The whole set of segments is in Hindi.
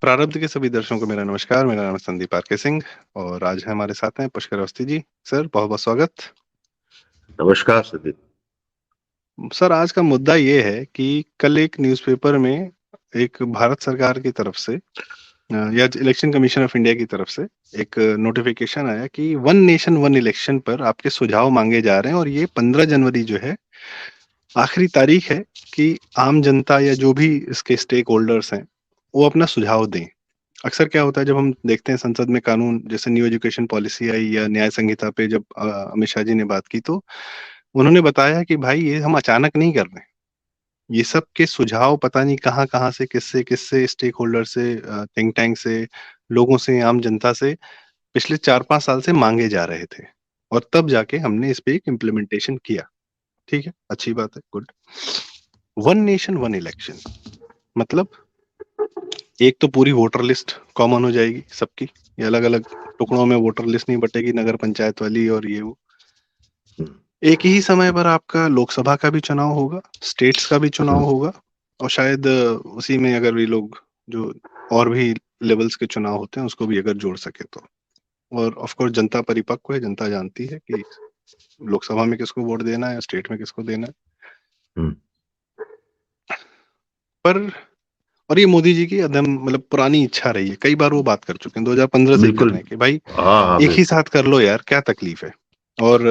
प्रारब्ध के सभी दर्शकों को मेरा नमस्कार। मेरा नाम है संदीप आर के सिंह और आज है हमारे साथ हैं पुष्कर अवस्थी जी। सर बहुत बहुत स्वागत। नमस्कार सदीप। सर आज का मुद्दा ये है कि कल एक न्यूज़पेपर में एक भारत सरकार की तरफ से या इलेक्शन कमीशन ऑफ इंडिया की तरफ से एक नोटिफिकेशन आया कि वन नेशन वन इलेक्शन पर आपके सुझाव मांगे जा रहे हैं और ये 15 जनवरी जो है आखिरी तारीख है कि आम जनता या जो भी इसके स्टेक होल्डर्स हैं वो अपना सुझाव दें। अक्सर क्या होता है जब हम देखते हैं संसद में कानून जैसे न्यू एजुकेशन पॉलिसी आई या न्याय संहिता पे जब अमित शाह जी ने बात की तो उन्होंने बताया कि भाई ये हम अचानक नहीं कर रहे। ये सब के सुझाव पता नहीं कहाँ कहाँ से किससे किससे स्टेक होल्डर से थिंक टैंक से लोगों से आम जनता से पिछले 4-5 साल से मांगे जा रहे थे और तब जाके हमने इस पे एक इम्प्लीमेंटेशन किया। ठीक है, अच्छी बात है, good. One nation one election मतलब एक तो पूरी वोटर लिस्ट कॉमन हो जाएगी सबकी, ये अलग अलग टुकड़ों में वोटर लिस्ट नहीं बटेगी, नगर पंचायत वाली और ये वो। एक ही समय पर आपका लोकसभा का भी चुनाव होगा, स्टेट्स का भी चुनाव होगा और शायद उसी में अगर भी लोग जो और भी लेवल्स के चुनाव होते हैं उसको भी अगर जोड़ सके तो। और ऑफ कोर्स जनता परिपक्व है, जनता जानती है कि लोकसभा में किसको वोट देना है, स्टेट में किसको देना है। पर और ये मोदी जी की एकदम मतलब पुरानी इच्छा रही है, कई बार वो बात कर चुके हैं, 2015 से कर रहे हैं कि भाई हाँ एक ही साथ कर लो यार, क्या तकलीफ है। और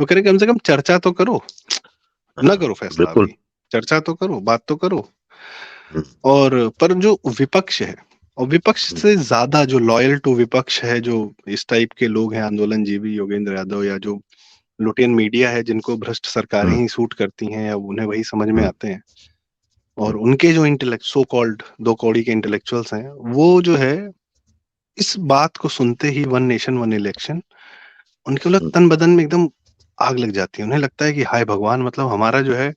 वो कह रहे कम से कम चर्चा तो करो, ना करो फैसला अभी, चर्चा तो करो, बात तो करो। और पर जो विपक्ष है और विपक्ष से ज्यादा जो लॉयल टू विपक्ष है, जो इस टाइप के लोग हैं आंदोलन जीवी, योगेंद्र यादव या जो लुटेन मीडिया है जिनको भ्रष्ट सरकारें ही सूट करती हैं या उन्हें वही समझ में आते हैं, और उनके जो इंटेलेक्ट सो कॉल्ड दो कौड़ी के इंटेलेक्चुअल्स हैं, वो जो है इस बात को सुनते ही वन नेशन वन इलेक्शन उनके मतलब तन बदन में एकदम आग लग जाती है। उन्हें लगता है कि हाय भगवान, मतलब हमारा जो है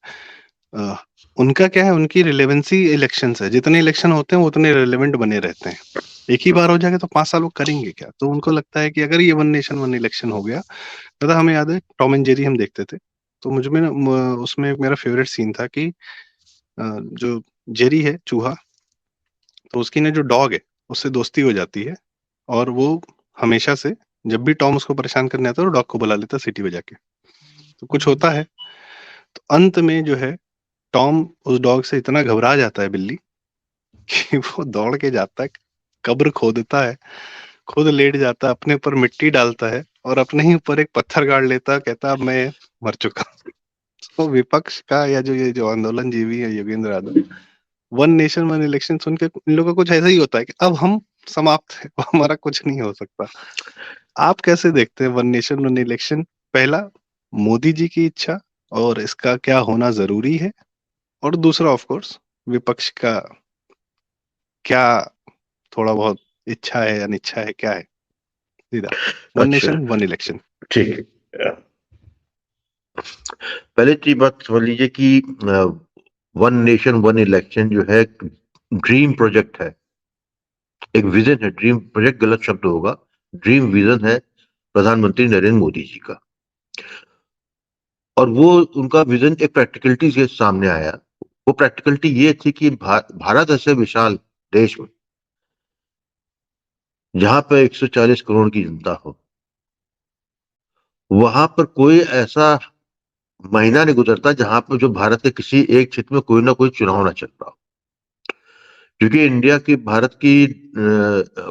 अ, उनका क्या है, उनकी रिलेवेंसी इलेक्शंस है, जितने इलेक्शन होते हैं वो उतने रिलेवेंट बने रहते हैं। एक ही बार हो जाएगा तो 5 साल वो करेंगे क्या? तो उनको लगता है कि अगर ये वन नेशन वन इलेक्शन हो गया, दादा हमें याद है टॉम एंड जेरी हम देखते थे, तो मुझ में उसमें एक मेरा फेवरेट सीन था कि जो जेरी है चूहा, तो उसकी ना जो डॉग है उससे दोस्ती हो जाती है और वो हमेशा से जब भी टॉम उसको परेशान करने आता है तो डॉग को बुला लेता है सीटी बजा के। तो कुछ होता है, तो अंत में जो है टॉम उस डॉग से इतना घबरा जाता है बिल्ली कि वो दौड़ के जाता है, कब्र खोदता है, खुद लेट जाता है, अपने ऊपर मिट्टी डालता है और अपने ही ऊपर एक पत्थर गाड़ लेता है, कहता है अब मैं मर चुका हूं। तो विपक्ष का या जो ये जो आंदोलन जीवी है Yogendra Yadav, one nation one election सुन के इन लोगों का कुछ ऐसा ही होता है कि अब हम समाप्त है, हमारा कुछ नहीं हो सकता। आप कैसे देखते हैं वन नेशन वन इलेक्शन? पहला, मोदी जी की इच्छा और इसका क्या होना जरूरी है, और दूसरा ऑफ कोर्स विपक्ष का क्या थोड़ा बहुत इच्छा है अनिच्छा है, क्या है? सीधा वन अच्छा, नेशन वन इलेक्शन। ठीक है। पहले तो ये बात समझ लीजिए कि वन नेशन वन इलेक्शन जो है ड्रीम प्रोजेक्ट है, एक विजन है। ड्रीम प्रोजेक्ट गलत शब्द होगा, ड्रीम विजन है प्रधानमंत्री नरेंद्र मोदी जी का। और वो उनका विजन एक प्रैक्टिकलिटी के सामने आया। वो प्रैक्टिकलिटी ये थी कि भारत ऐसे विशाल देश में जहां पर 140 करोड़ की जनता हो, वहां पर कोई ऐसा महीना नहीं गुजरता जहां पर जो भारत के किसी एक क्षेत्र में कोई ना कोई चुनाव ना चल रहा हो। क्योंकि इंडिया की भारत की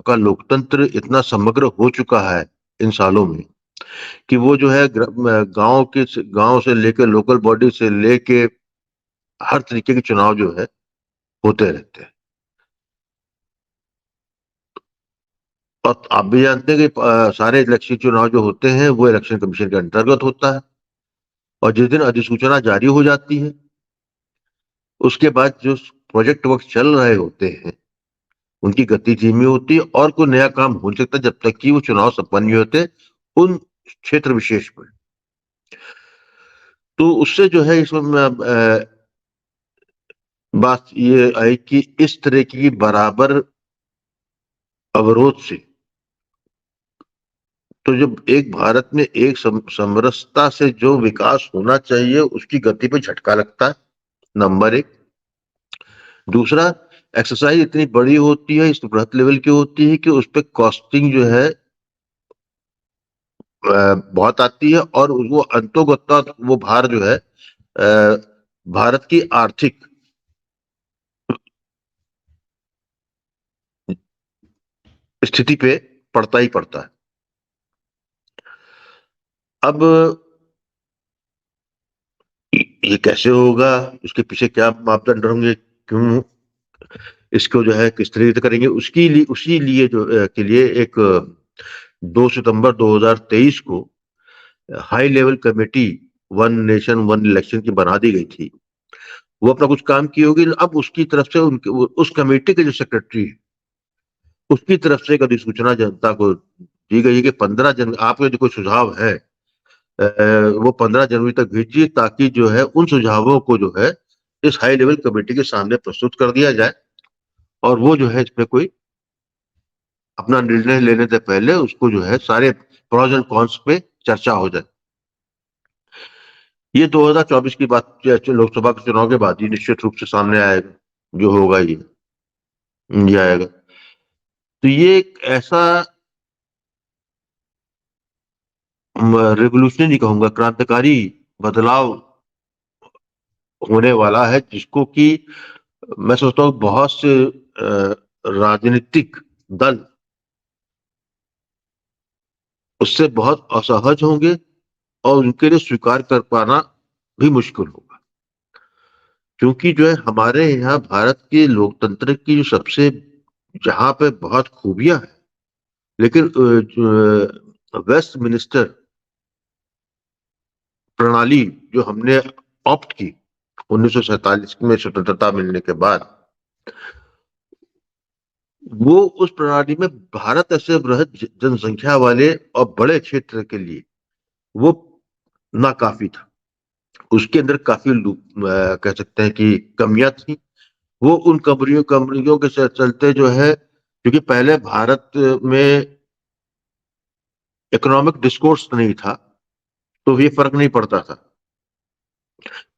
का लोकतंत्र इतना समग्र हो चुका है इन सालों में कि वो जो है गांव से लेकर लोकल बॉडी से लेके हर तरीके के चुनाव जो है होते रहते हैं। और आप भी जानते हैं कि सारे इलेक्शन चुनाव जो होते हैं वो इलेक्शन कमीशन के अंतर्गत होता है। और जिस दिन अधिसूचना जारी हो जाती है उसके बाद जो प्रोजेक्ट वर्क चल रहे होते हैं उनकी गति धीमी होती है और कोई नया काम हो नहीं सकता जब तक कि वो चुनाव संपन्न नहीं होते उन क्षेत्र विशेष में। तो उससे जो है इसमें बात ये आई कि इस तरह की बराबर अवरोध से तो जब एक भारत में एक समरसता से जो विकास होना चाहिए उसकी गति पे झटका लगता है, नंबर एक। दूसरा, एक्सरसाइज इतनी बड़ी होती है, इस बृहत लेवल की होती है कि उस पर कॉस्टिंग जो है बहुत आती है, और वो अंतोगत्ता वो भार जो है भारत की आर्थिक स्थिति पे पड़ता ही पड़ता है। अब ये कैसे होगा, उसके पीछे क्या मापदंड होंगे, क्यों इसको जो है किस तरीके से करेंगे, उसी लिए जो के लिए एक 2 सितंबर 2023 को high level committee one nation one election की बना दी गई थी। वो अपना कुछ काम की होगी। अब उसकी तरफ से उनके उस कमेटी के जो सेक्रेटरी है उसकी तरफ से एक अधिसूचना जनता को दी गई है कि 15 जनवरी आपके जो कोई सुझाव है वो 15 जनवरी तक भेजिए, ताकि जो है उन सुझावों को जो है इस हाई लेवल कमेटी के सामने प्रस्तुत कर दिया जाए, और वो जो है इसमें कोई अपना निर्णय लेने से पहले उसको जो है सारे प्रोज एंड कॉन्स पे चर्चा हो जाए। ये 2024 की बात, लोकसभा के चुनाव के बाद ही निश्चित रूप से सामने आएगा, जो होगा ये आएगा। तो ये एक ऐसा रेवोल्यूशनरी कहूंगा, क्रांतिकारी बदलाव होने वाला है, जिसको कि मैं सोचता हूँ बहुत से राजनीतिक दल उससे बहुत असहज होंगे, और उनके लिए स्वीकार कर पाना भी मुश्किल होगा। क्योंकि जो है हमारे यहाँ भारत के लोकतंत्र की जो सबसे जहां पे बहुत खूबियां हैं, लेकिन वेस्ट मिनिस्टर प्रणाली जो हमने ऑप्ट की 1947 में स्वतंत्रता मिलने के बाद, वो उस प्रणाली में भारत ऐसे बृहद जनसंख्या वाले और बड़े क्षेत्र के लिए वो नाकाफी था। उसके अंदर काफी कह सकते हैं कि कमियां थी। वो उन कमरियों के चलते जो है, क्योंकि पहले भारत में इकोनॉमिक डिस्कोर्स नहीं था, तो ये फर्क नहीं पड़ता था।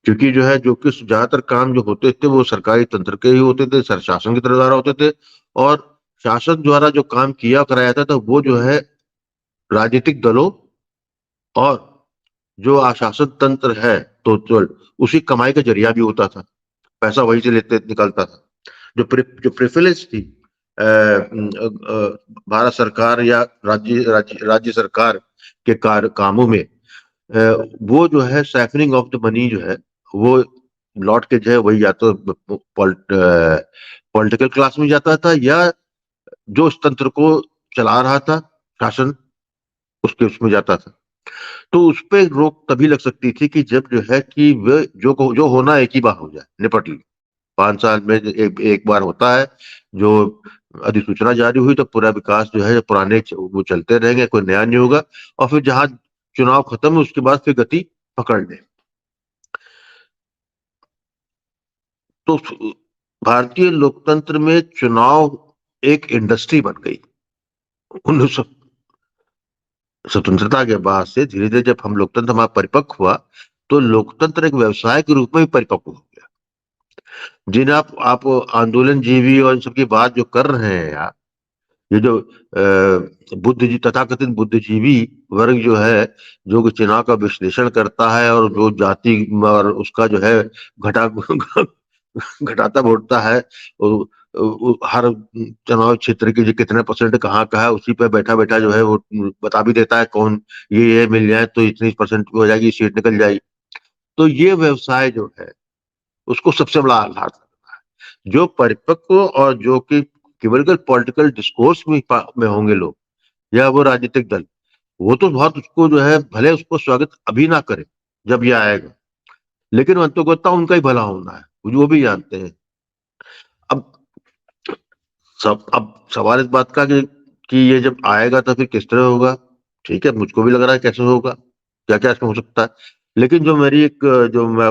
क्योंकि जो है जो कि ज्यादातर काम जो होते थे वो सरकारी तंत्र के ही होते थे, शासन के द्वारा होते थे, और शासन द्वारा जो काम किया कराया था तो वो जो है राजनीतिक दलों और जो आशासन तंत्र है तो उसी कमाई का जरिया भी होता था, पैसा वहीं से लेते निकलता था। जो प्रेफरेंस थी भारत सरकार या राज्य सरकार के कामों में, वो जो है सैफरिंग ऑफ द मनी जो है वो लौट के जो है वही या तो पॉलिटिकल क्लास में जाता था, या जो इस तंत्र को चला रहा था शासन उसके उसमें जाता था। तो उस पर रोक तभी लग सकती थी कि जब जो है कि वे जो होना एक ही बार हो जाए, निपट ली। 5 साल में एक बार होता है, जो अधिसूचना जारी हुई तो पूरा विकास जो है पुराने वो चलते रहेंगे, कोई नया नहीं होगा, और फिर जहां चुनाव खत्म है उसके बाद फिर गति पकड़ ले। तो भारतीय लोकतंत्र में चुनाव एक इंडस्ट्री बन गई। 1900 स्वतंत्रता के बाद से धीरे धीरे जब हम लोकतंत्र हमारा परिपक्व हुआ, तो लोकतंत्र एक व्यवसाय के रूप में भी परिपक्व हो गया। जिन आप आंदोलन जीवी और इन सबकी बात जो कर रहे हैं यार, ये जो बुद्धिजीवी तथाकथित बुद्धिजीवी वर्ग जो है, जो कि चुनाव का विश्लेषण करता है और जो जाति और उसका जो है घटा घटाता बढ़ता है, हर चुनाव क्षेत्र के जो कितने परसेंट कहाँ का है उसी पे बैठा बैठा जो है वो बता भी देता है कौन ये मिल जाए तो इतनी परसेंट हो जाएगी, सीट निकल जाएगी। तो ये व्यवसाय जो है उसको सबसे बड़ा आधार है। जो परिपक्व और जो कि केवल पॉलिटिकल डिस्कोर्स में होंगे लोग, या वो राजनीतिक दल, वो तो बहुत उसको जो है भले उसको स्वागत अभी ना करे जब ये आएगा, लेकिन अंतोगत्ता उनका ही भला होना है, वो भी जानते हैं। अब अब सवाल इस बात का कि ये जब आएगा तो फिर किस तरह होगा। ठीक है, मुझको भी लग रहा है कैसे होगा, क्या क्या इसमें हो सकता है। लेकिन जो मेरी एक जो मैं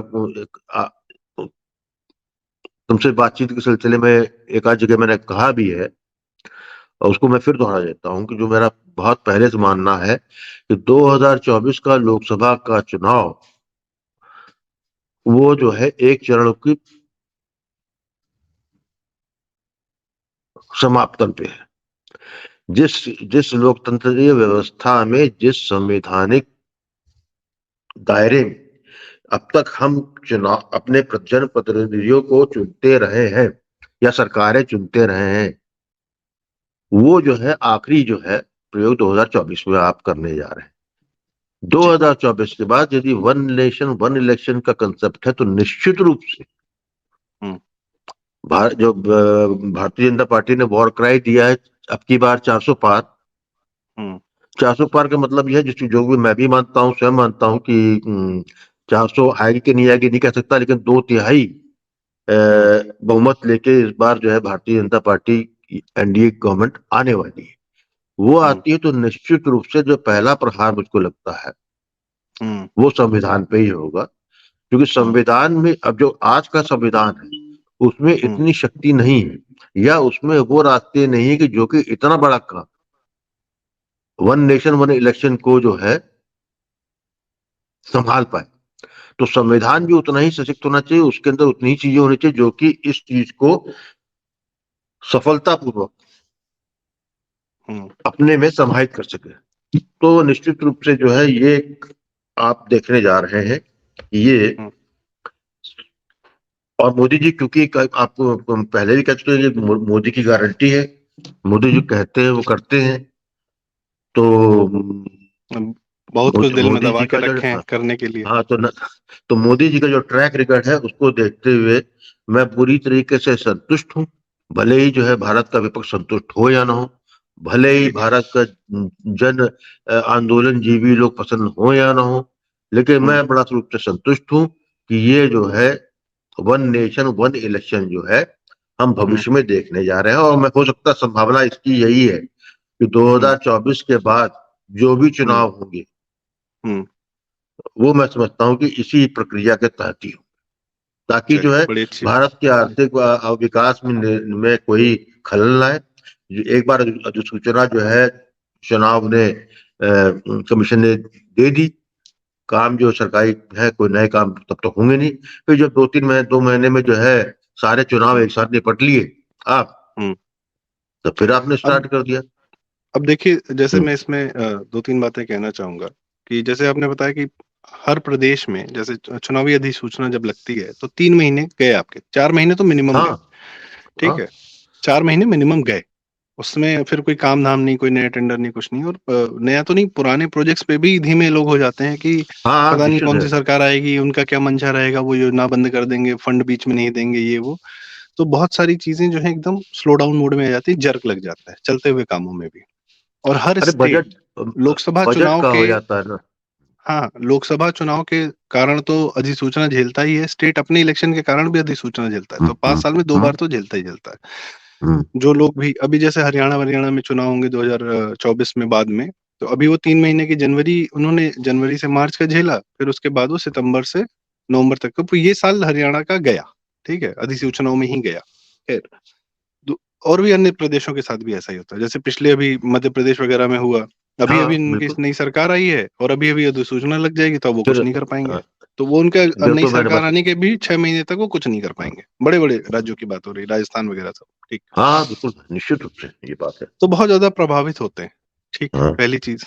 तुमसे बातचीत के सिलसिले में एक आध जगह मैंने कहा भी है, और उसको मैं फिर दोहरा देता हूं कि जो मेरा बहुत पहले से मानना है कि 2024 का लोकसभा का चुनाव वो जो है एक चरण की समाप्तन पे है। जिस जिस लोकतंत्रीय व्यवस्था में, जिस संवैधानिक दायरे में अब तक हम चुनाव अपने जनप्रतिनिधियों को चुनते रहे हैं या सरकारें चुनते रहे हैं, वो जो है आखिरी जो है प्रयोग 2024 में आप करने जा रहे हैं। 2024 के बाद यदि वन नेशन वन इलेक्शन का कंसेप्ट है तो निश्चित रूप से भारतीय जनता पार्टी ने वॉर क्राई दिया है अब की बार 400 पार। 400 पार का मतलब यह है जो भी मैं भी मानता हूं, स्वयं मानता हूं कि 400 आएगी कि नहीं आएगी नहीं कह सकता, लेकिन 2/3 बहुमत लेके इस बार जो है Bharatiya Janata party NDA government आने वाली है। वो आती है तो निश्चित रूप से जो पहला प्रहार मुझको लगता है वो संविधान पे ही होगा, क्योंकि संविधान में अब जो आज का संविधान है उसमें इतनी शक्ति नहीं है या उसमें वो रास्ते नहीं है कि जो कि इतना बड़ा काम वन नेशन वन इलेक्शन को जो है संभाल पाए। तो संविधान भी उतना ही सशक्त होना चाहिए, उसके अंदर उतनी ही चीजें होनी चाहिए जो कि इस चीज को सफलतापूर्वक अपने में समाहित कर सके। तो निश्चित रूप से जो है ये आप देखने जा रहे हैं ये, और मोदी जी क्योंकि आपको पहले भी कह चुके हैं मोदी की गारंटी है, मोदी जी कहते हैं वो करते हैं, तो बहुत कुछ दिल में मोदी दबा जी के का जो रखे हैं करने के लिए। हाँ तो मोदी जी का जो ट्रैक रिकॉर्ड है उसको देखते हुए मैं पूरी तरीके से संतुष्ट हूँ। भले ही जो है भारत का विपक्ष संतुष्ट हो या ना हो, भले ही भारत का जन आंदोलन जीवी लोग पसंद हो या ना हो, लेकिन मैं बड़ा रूप से संतुष्ट हूँ कि ये जो है वन नेशन वन इलेक्शन जो है हम भविष्य में देखने जा रहे हैं। और मैं हो सकता संभावना इसकी यही है कि 2024 के बाद जो भी चुनाव होंगे वो मैं समझता हूं कि इसी प्रक्रिया के तहत ही हो, ताकि जो है भारत के आर्थिक विकास में कोई खलल ना आए। एक बार अधिसूचना जो है चुनाव ने कमीशन ने दे दी, काम जो सरकारी है कोई नए काम तब तक होंगे नहीं, फिर जब 2 महीने में जो है सारे चुनाव एक साथ निपट लिए आप, तो फिर आपने स्टार्ट कर दिया। अब देखिए जैसे मैं इसमें 2-3 बातें कहना चाहूंगा कि जैसे आपने बताया कि हर प्रदेश में जैसे चुनावी अधिसूचना जब लगती है तो 3 महीने गए, आपके 4 महीने तो मिनिमम गए। ठीक है, 4 महीने मिनिमम गए, उसमें फिर कोई काम धाम नहीं, कोई नया टेंडर नहीं, कुछ नहीं। और नया तो नहीं, पुराने प्रोजेक्ट्स पे भी धीमे लोग हो जाते हैं कि पता नहीं कौन सी सरकार आएगी, उनका क्या मंशा रहेगा, वो योजना बंद कर देंगे, फंड बीच में नहीं देंगे, ये वो। तो बहुत सारी चीजें जो है एकदम स्लो डाउन मोड में आ जाती है, जर्क लग जाता है चलते हुए कामों में भी। और हर स्टेट लोकसभा चुनाव का के हो जाता है ना, हाँ, लोकसभा चुनाव के कारण तो अधिसूचना झेलता ही है, स्टेट अपने इलेक्शन के कारण भी अधिसूचना झेलता है, तो 5 साल में 2 बार तो झेलता ही झेलता है। जो लोग भी अभी जैसे हरियाणा में चुनाव होंगे 2024 में बाद में, तो अभी वो 3 महीने की उन्होंने जनवरी से मार्च का झेला, फिर उसके बाद वो सितंबर से नवंबर तक का, तो ये साल हरियाणा का गया, ठीक है, अधिसूचनाओं में ही गया। खैर, और भी अन्य प्रदेशों के साथ भी ऐसा ही होता है, जैसे पिछले अभी मध्य प्रदेश वगैरह में हुआ, अभी इनकी नई सरकार आई है और अभी अधिसूचना लग जाएगी तो वो कुछ नहीं कर पाएंगे। तो वो उनका नई सरकार आने के भी 6 महीने तक वो कुछ नहीं कर पाएंगे। बड़े बड़े राज्यों की बात हो रही, राजस्थान वगैरह सब। ठीक, हाँ बिल्कुल निश्चित रूप से ये बात है, तो बहुत ज्यादा प्रभावित होते हैं। ठीक, पहली चीज।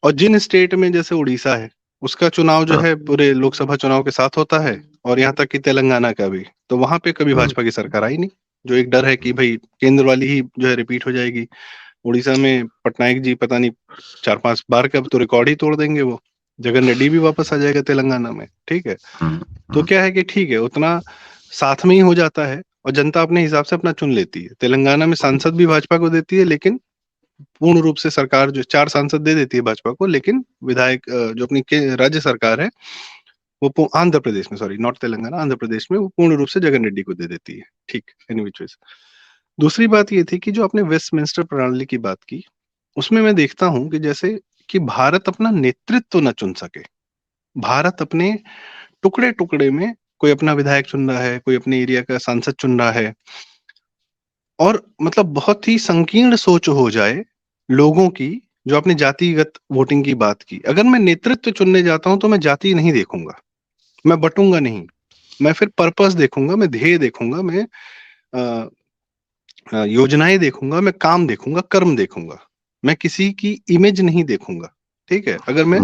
और जिन स्टेट में जैसे उड़ीसा है, उसका चुनाव जो है पूरे लोकसभा चुनाव के साथ होता है, और यहाँ तक कि तेलंगाना का भी, तो वहां पे कभी भाजपा की सरकार आई नहीं, जो एक डर है कि भाई केंद्र वाली ही जो है रिपीट हो जाएगी। उड़ीसा में पटनायक जी पता नहीं 4-5 बार का तो रिकॉर्ड ही तोड़ देंगे, वो जगन रेड्डी भी वापस आ जाएगा तेलंगाना में। ठीक है, तो क्या है कि ठीक है, उतना साथ में ही हो जाता है और जनता अपने हिसाब से अपना चुन लेती है। तेलंगाना में सांसद भी भाजपा को देती है, लेकिन पूर्ण रूप से सरकार जो 4 सांसद दे देती है भाजपा को, लेकिन विधायक जो अपनी राज्य सरकार है वो आंध्र प्रदेश में, सॉरी नॉट तेलंगाना, आंध्र प्रदेश में वो पूर्ण रूप से जगन रेड्डी को दे देती है। ठीक, एनी विच वेज। दूसरी बात ये थी कि जो आपने वेस्टमिंस्टर प्रणाली की बात की, उसमें मैं देखता हूं कि जैसे कि भारत अपना नेतृत्व न चुन सके, भारत अपने टुकड़े टुकड़े में कोई अपना विधायक चुन रहा है, कोई अपने एरिया का सांसद चुन रहा है, और मतलब बहुत ही संकीर्ण सोच हो जाए लोगों की। जो आपने जातिगत वोटिंग की बात की, अगर मैं नेतृत्व चुनने जाता हूं तो मैं जाति नहीं देखूंगा, मैं बटूंगा नहीं, मैं फिर पर्पस देखूंगा, मैं ध्येय देखूंगा, मैं योजनाएं देखूंगा, मैं काम देखूंगा, कर्म देखूंगा, मैं किसी की इमेज नहीं देखूंगा। ठीक है, अगर मैं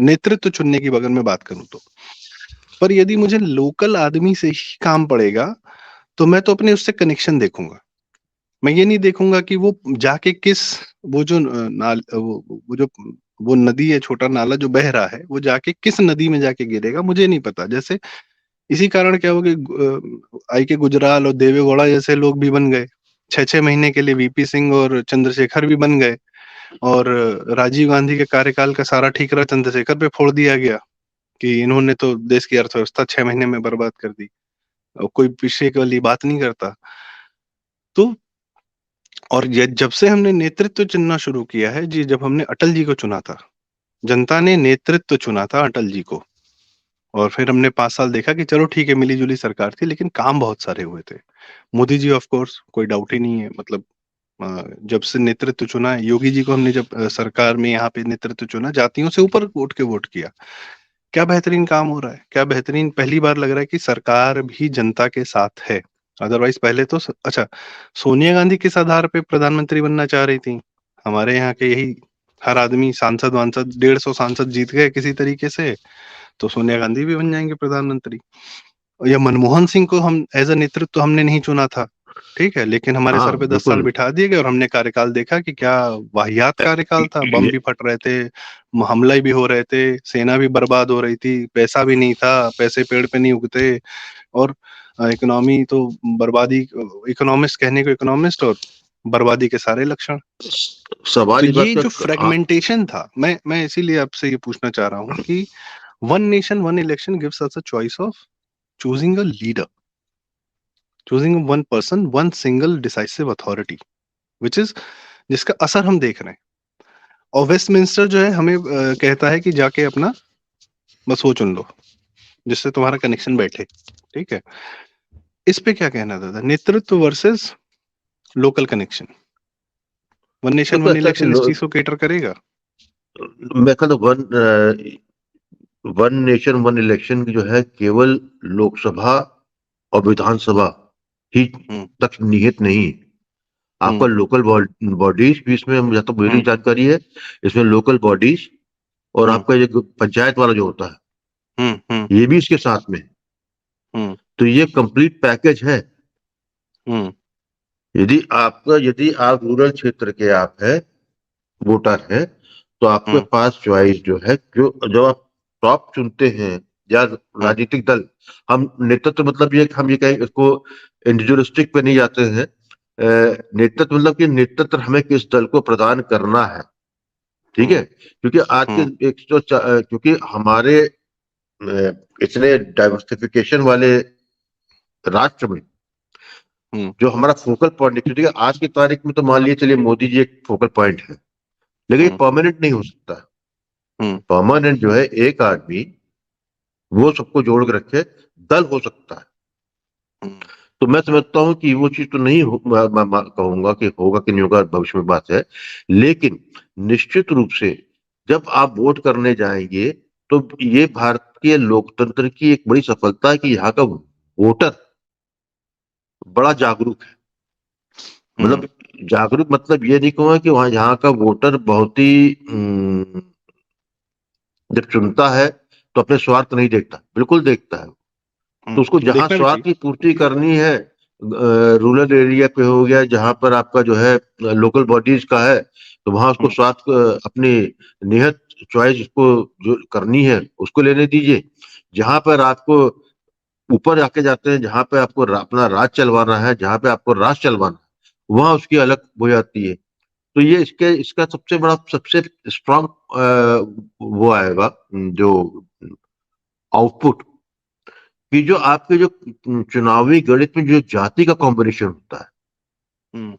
नेतृत्व चुनने की अगर मैं बात करूं तो। पर यदि मुझे लोकल आदमी से ही काम पड़ेगा, तो मैं तो अपने उससे कनेक्शन देखूंगा। मैं ये नहीं देखूंगा कि वो जाके किस, वो जो वो जो वो नदी है, छोटा नाला जो बह रहा है, वो जाके किस नदी में जाके गिरेगा, मुझे नहीं पता। जैसे इसी कारण क्या हो कि आई के गुजराल और देवेगौड़ा जैसे लोग भी बन गए, 6-6 महीने के लिए वीपी सिंह और चंद्रशेखर भी बन गए, और राजीव गांधी के कार्यकाल का सारा ठीकरा चंद्रशेखर पे फोड़ दिया गया कि इन्होंने तो देश की अर्थव्यवस्था 6 महीने में बर्बाद कर दी, और कोई पीछे वाली बात नहीं करता। तो और ये जब से हमने नेतृत्व चुनना शुरू किया है जी, जब हमने अटल जी को चुना था, जनता ने नेतृत्व चुना था अटल जी को, और फिर हमने 5 साल देखा कि चलो ठीक है, मिली जुली सरकार थी लेकिन काम बहुत सारे हुए थे। मोदी जी ऑफ कोर्स, कोई डाउट ही नहीं है, मतलब जब से नेतृत्व चुना है, योगी जी को हमने जब सरकार में यहाँ पे नेतृत्व चुना, जातियों से ऊपर उठ के वोट किया। क्या बेहतरीन काम हो रहा है, क्या बेहतरीन, पहली बार लग रहा है कि सरकार भी जनता के साथ है। अदरवाइज पहले तो अच्छा, सोनिया गांधी किस आधार पे प्रधानमंत्री बनना चाह रही थी? हमारे यहाँ के यही हर आदमी सांसद वांसद 150 सांसद जीत गए किसी तरीके से, तो सोनिया गांधी भी बन जाएंगे प्रधानमंत्री। या मनमोहन सिंह को हम एज अ नेतृत्व हमने नहीं चुना था, ठीक है, लेकिन हमारे हाँ सर पे 10 साल बिल्कुल। बिठा दिए गए, और हमने कार्यकाल देखा कि क्या वाहियात कार्यकाल था। बम भी फट रहे थे, हमले भी हो रहे थे, सेना भी बर्बाद हो रही थी, पैसा भी नहीं था, पैसे पेड़ पे नहीं उगते, और इकोनॉमी तो बर्बादी, इकोनॉमिस्ट कहने को इकोनॉमिस्ट, और बर्बादी के सारे लक्षण। तो सवाल इस बात ये जो का फ्रेगमेंटेशन था, मैं इसीलिए आपसे ये पूछना चाह रहा हूँ कि one nation one election gives us a choice of choosing a leader, choosing one person, one single decisive authority, which is जिसका असर हम देख रहे हैं। और वेस्टमिंस्टर जो है हमें कहता है कि जाके अपना बस वो चुन लो जिससे तुम्हारा कनेक्शन बैठे। ठीक है, इस पे क्या कहना था, नेतृत्व versus local connection? One nation देखो वन ऐसा कि इलेक्शन इस चीज को केटर करेगा? मैं कहता वन नेशन वन इलेक्शन की जो है केवल लोकसभा और विधानसभा ही हम्म तक निहित नहीं। आपका हम्म लोकल बॉडीज भी इसमें, जहाँ तक मेरी हम्म जानकारी है, इसमें लोकल बॉडीज और हम्म आपका ये पंचायत वाला जो होता है हम्म ये भी इसके साथ में। हम्म तो ये कंप्लीट पैकेज है। हम्म यदि आप रूरल क्षेत्र के आप है, वोटर है, तो आपके हम्म पास चॉइस जो है, जो जब आप टॉप चुनते हैं या हम्म राजनीतिक दल, हम नेतृत्व मतलब ये हम ये कहें इसको, इंडिविजुअलिस्टिक पे नहीं जाते हैं। नेतृत्व मतलब कि नेतृत्व हमें किस दल को प्रदान करना है। ठीक है, हम्म क्योंकि आज के हम्म क्योंकि हमारे इतने डाइवर्सिफिकेशन वाले राष्ट्र में हम्म जो हमारा फोकल पॉइंट, ठीक है, आज की तारीख में तो मान लीजिए चलिए मोदी जी एक फोकल पॉइंट है, लेकिन ये हम्म परमानेंट नहीं हो सकता। हम्म परमानेंट जो है एक आदमी वो सबको जोड़ के रखे दल हो सकता है। हम्म तो मैं समझता हूं कि वो चीज तो नहीं मैं कहूंगा कि होगा कि नहीं होगा, भविष्य में बात है। लेकिन निश्चित रूप से जब आप वोट करने जाएंगे, तो ये भारतीय लोकतंत्र की एक बड़ी सफलता है कि यहाँ का वोटर बड़ा जागरूक है। हम्म मतलब जागरूक मतलब ये नहीं कहूंगा कि वहां यहाँ का वोटर बहुत ही जब चुनता है तो अपने स्वार्थ नहीं देखता, बिल्कुल देखता है। तो उसको जहां देखना भी स्वार्थ चाहिए। की पूर्ति करनी है, रूरल एरिया पे हो गया, जहां पर आपका जो है लोकल बॉडीज का है, तो वहां उसको हम्म स्वार्थ अपनी निहत चॉइस उसको जो करनी है उसको लेने दीजिए। जहां पर आपको ऊपर आके जाते हैं, जहां पे आपको अपना राज चलवाना है, जहां पे आपको राज चलवाना है, वहां उसकी अलग हो जाती है। तो ये इसका सबसे बड़ा सबसे स्ट्रांग वो आएगा, जो आउटपुट, कि जो आपके जो चुनावी गणित में जो जाति का कॉम्बिनेशन होता है, हम्म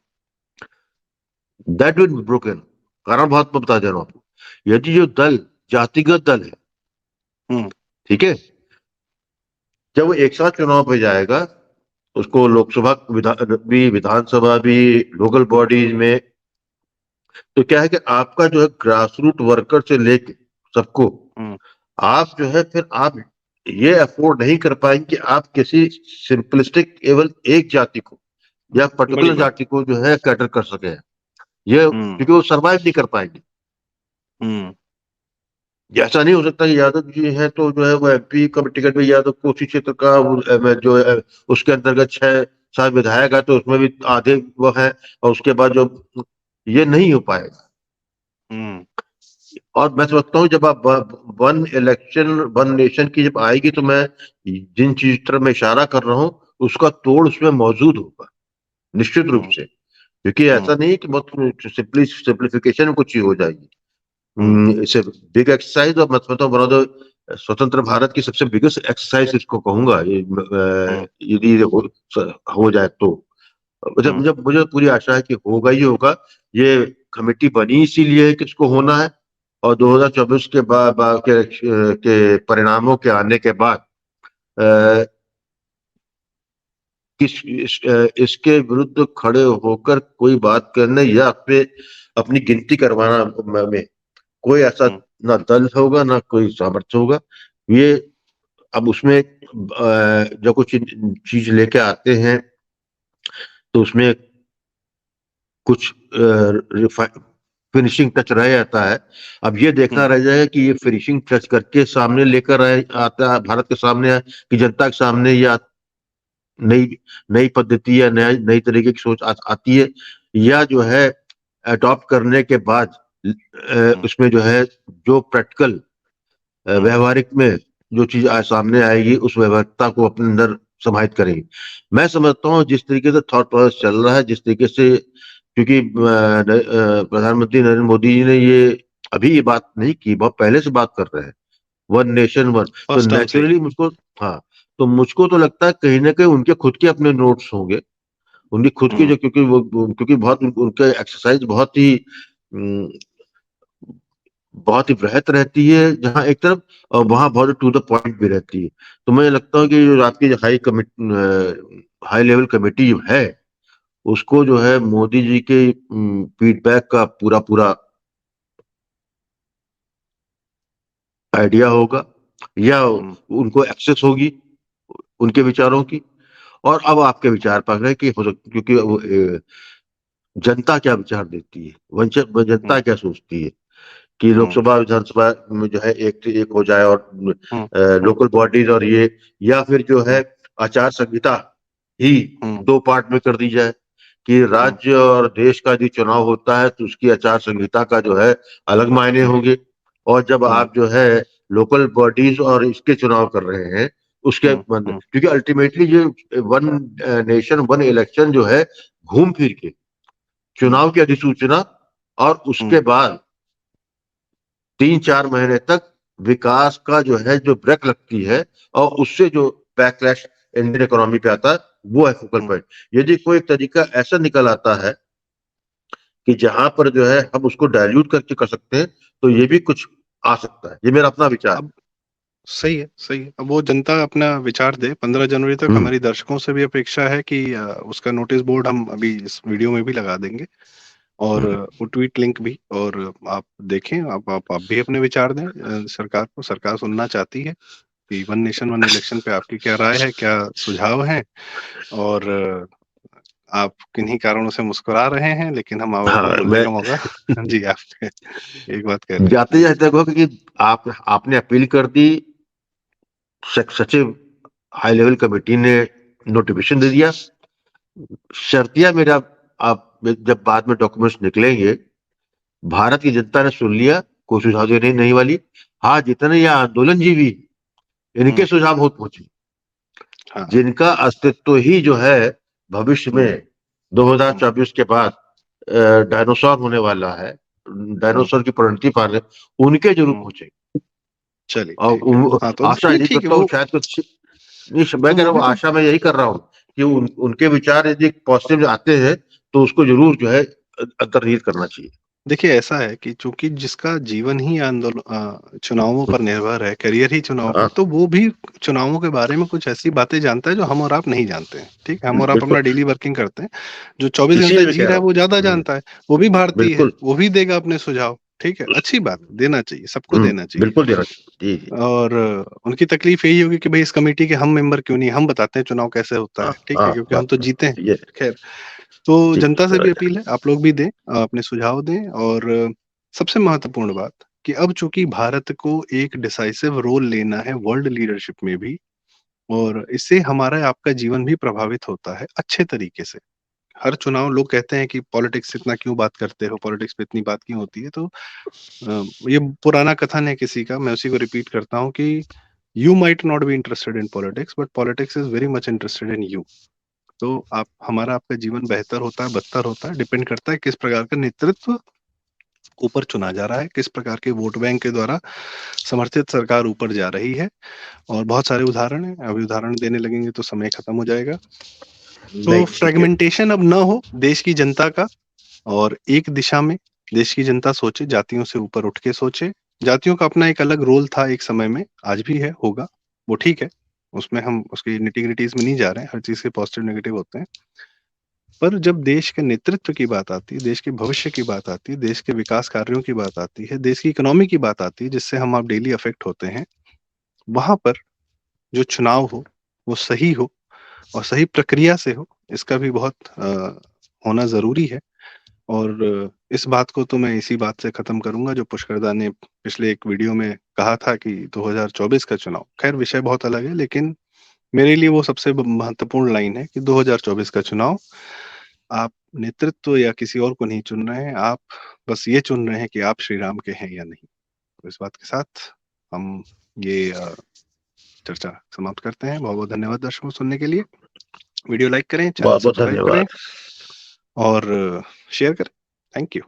दैट विल बी ब्रोकन। कारण बहुत मैं बता दे रहा हूं आपको, यदि जो दल जातिगत दल है, हम्म ठीक है, जब वो एक साथ चुनाव पे जाएगा, उसको लोकसभा भी, विधानसभा भी, लोकल बॉडीज में, तो क्या है कि आपका जो है ग्रास रूट वर्कर से लेके सबको, हम्म आप जो है फिर आप ये अफोर्ड नहीं कर पाएंगे कि आप किसी सिंपलिस्टिक केवल एक जाति को या बड़ी पर्टिकुलर बात। जाति को जो है कैटर कर सके, ये क्योंकि वो सरवाइव नहीं कर पाएंगे। ऐसा नहीं हो सकता कि यादव जी हैं तो जो है वो एमपी का टिकट भी यादव कोसी क्षेत्र का जो है उसके अंतर्गत 6 7 विधायक है, तो उसमें भी आधे वो है, और उसके बाद जो ये नहीं हो पाएगा। और मैं समझता हूँ जब आप वन इलेक्शन वन नेशन की जब आएगी, तो मैं जिन चीज तरफ मैं इशारा कर रहा हूँ उसका तोड़ उसमें मौजूद होगा निश्चित रूप से, क्योंकि ऐसा नहीं है कि बहुत सिंप्लीफिकेशन में कुछ चीज हो जाएगी। इसे बिग एक्सरसाइज, और मैं समझता हूँ वन ऑफ द स्वतंत्र भारत की सबसे बिगेस्ट एक्सरसाइज इसको कहूंगा, यदि हो जाए तो मुझे मुझे मुझे पूरी आशा है कि होगा ही होगा। ये कमेटी बनी इसीलिए है कि इसको होना है, और 2024 के बाद के परिणामों के आने के बाद इसके विरुद्ध खड़े होकर कोई बात करने या अपनी गिनती करवाना में कोई ऐसा ना दल होगा ना कोई सामर्थ्य होगा। ये अब उसमें जो कुछ चीज लेके आते हैं तो उसमें कुछ फिनिशिंग टच रह जाता है। अब ये देखना रह जाएगा कि ये फिनिशिंग टच करके सामने लेकर आता है भारत के सामने, कि जनता के सामने या नई नई पद्धति या नई नई तरीके की सोच आती है, या जो है अडॉप्ट करने के बाद उसमें जो है जो प्रैक्टिकल व्यवहारिक में जो चीज सामने आएगी उस व्यवहारिकता को अपने अंदर समाहित करेंगे। मैं समझता हूँ जिस तरीके से थॉट प्रोसेस चल रहा है, जिस तरीके से, क्योंकि प्रधानमंत्री नरेंद्र मोदी जी ने ये अभी ये बात नहीं की, बहुत पहले से बात कर रहे हैं वन नेशन वन, तो नेचुरली मुझको, हाँ, तो मुझको तो लगता है कहीं ना कहीं उनके खुद के अपने नोट्स होंगे, उनकी खुद की जो, क्योंकि बहुत उनके एक्सरसाइज बहुत ही वृहत रहती है जहां एक तरफ, और वहां बहुत टू द पॉइंट भी रहती है। तो मुझे लगता है कि जो आपकी हाई लेवल कमेटी है उसको जो है मोदी जी के फीडबैक का पूरा पूरा आइडिया होगा, या उनको एक्सेस होगी उनके विचारों की। और अब आपके विचार पर है कि हो सकता, क्योंकि जनता क्या विचार देती है, जनता क्या सोचती है कि लोकसभा विधानसभा में जो है एक हो जाए, और लोकल बॉडीज और ये, या फिर जो है आचार संहिता ही 2 पार्ट में कर दी जाए, कि राज्य और देश का जो चुनाव होता है तो उसकी आचार संहिता का जो है अलग मायने होंगे, और जब आप जो है लोकल बॉडीज और इसके चुनाव कर रहे हैं उसके क्योंकि अल्टीमेटली जो वन नेशन वन इलेक्शन जो है घूम फिर के चुनाव की अधिसूचना और उसके बाद 3 4 महीने तक विकास का जो है जो ब्रेक लगती है, और उससे जो बैकलैश इंडियन इकोनॉमी पे आता है वो है फोकल पॉइंट। यदि कोई तरीका ऐसा निकल आता है कि जहां पर जो है हम उसको डायल्यूट करके कर सकते हैं, तो ये भी कुछ आ सकता है। ये मेरा अपना विचार है। सही है, सही है। अब वो जनता अपना विचार दे 15 जनवरी तक। हमारी दर्शकों से भी अपेक्षा है कि उसका नोटिस बोर्ड हम अभी इस वीडियो में भी लगा देंगे, और वो ट्वीट लिंक भी, और आप देखें, आप भी अपने विचार दें सरकार को। सरकार सुनना चाहती है कि वन नेशन वन इलेक्शन पे आपकी क्या राय है, क्या सुझाव है, और आप किन्हीं कारणों से मुस्कुरा रहे हैं, लेकिन हम आपको बोलने का मौका जी, आप एक बात कह रहे हैं। जाते जाते कहो कि आपने अपील कर दी, सचिव हाई लेवल कमेटी ने नोटिफिकेशन दे दिया, शर्तिया मेरा, आप जब बाद में डॉक्यूमेंट्स निकलेंगे, भारत की जनता ने सुन लिया, कोई सुझाव देने नहीं वाली। हाँ, जितने यहाँ आंदोलनजीवी इनके सुझाव बहुत पहुंचे, जिनका अस्तित्व ही जो है भविष्य में 2024 के बाद डायनासोर होने वाला है, डायनासोर की परिणति पाने, उनके जरूर पहुंचे। चलिए, और तो आशा यही करता हूँ, शायद कुछ नहीं, मैं कह रहा हूँ आशा मैं यही कर रहा हूँ कि उनके विचार यदि पॉजिटिव आते हैं तो उसको जरूर जो है अंतर्निहित करना चाहिए। देखिए, ऐसा है कि चूंकि जिसका जीवन ही आंदोलन चुनावों पर निर्भर है, करियर ही चुनाव पर, तो वो भी चुनावों के बारे में कुछ ऐसी बातें जानता है जो हम और आप नहीं जानते हैं। ठीक है, हम और आप अपना डेली वर्किंग करते हैं, जो 24 घंटे जी रहा है वो ज्यादा जानता है, वो भी भारतीय है, वो भी देगा अपने सुझाव। ठीक है, अच्छी बात, देना चाहिए, सबको देना चाहिए। बिल्कुल देना चाहिए। जी, जी। और उनकी तकलीफ यही होगी कि भाई इस कमेटी के हम मेंबर क्यों नहीं, हम बताते हैं चुनाव कैसे होता हाँ, है, ठीक है, हाँ, क्योंकि हम तो जीते हैं। ये खैर, तो जी, जनता से भी राइट। अपील है, आप लोग भी दें, अपने सुझाव दें। और सबसे महत्वपूर्ण बात कि अब चूंकि भारत को एक डिसाइसिव रोल लेना है वर्ल्ड लीडरशिप में भी, और इससे हमारा आपका जीवन भी प्रभावित होता है अच्छे तरीके से। हर चुनाव लोग कहते हैं कि पॉलिटिक्स इतना क्यों बात करते हो, पॉलिटिक्स पे इतनी बात क्यों होती है, तो ये पुराना कथन है किसी का, मैं उसी को रिपीट करता हूँ कि you might not be interested in politics but politics is very much interested in you. तो आप हमारा आपका जीवन बेहतर होता है, बदतर होता है, डिपेंड करता है किस प्रकार का नेतृत्व ऊपर चुना जा रहा है, किस प्रकार के वोट बैंक के द्वारा समर्थित सरकार ऊपर जा रही है। और बहुत सारे उदाहरण हैं, अभी उदाहरण देने लगेंगे तो समय खत्म हो जाएगा। तो नहीं, ठीक है। फ्रेगमेंटेशन अब ना हो देश की जनता का, और एक दिशा में देश की जनता सोचे, जातियों से ऊपर उठ के सोचे। जातियों का अपना एक अलग रोल था एक समय में, आज भी है, होगा, वो ठीक है, उसमें हम उसकी निटिग्रिटीज में नहीं जा रहे हैं, हर चीज के पॉजिटिव नेगेटिव होते हैं। पर जब देश के नेतृत्व की बात आती है, देश के भविष्य की बात आती है, देश के विकास कार्यों की बात आती है, देश की इकोनॉमी की बात आती है, जिससे हम आप डेली अफेक्ट होते हैं, वहां पर जो चुनाव हो वो सही हो और सही प्रक्रिया से हो, इसका भी बहुत होना जरूरी है। और इस बात को तो मैं इसी बात से खत्म करूंगा जो पुष्करदा ने पिछले एक वीडियो में कहा था कि 2024 का चुनाव, खैर विषय बहुत अलग है, लेकिन मेरे लिए वो सबसे महत्वपूर्ण लाइन है कि 2024 का चुनाव आप नेतृत्व या किसी और को नहीं चुन रहे हैं, आप बस ये चुन रहे हैं कि आप श्री राम के हैं या नहीं। तो इस बात के साथ हम ये चर्चा समाप्त करते हैं। बहुत बहुत धन्यवाद दर्शकों सुनने के लिए। वीडियो लाइक करें, चैनल बहुत बहुत सब्सक्राइब करें धन्यवाद। और शेयर करें। Thank you.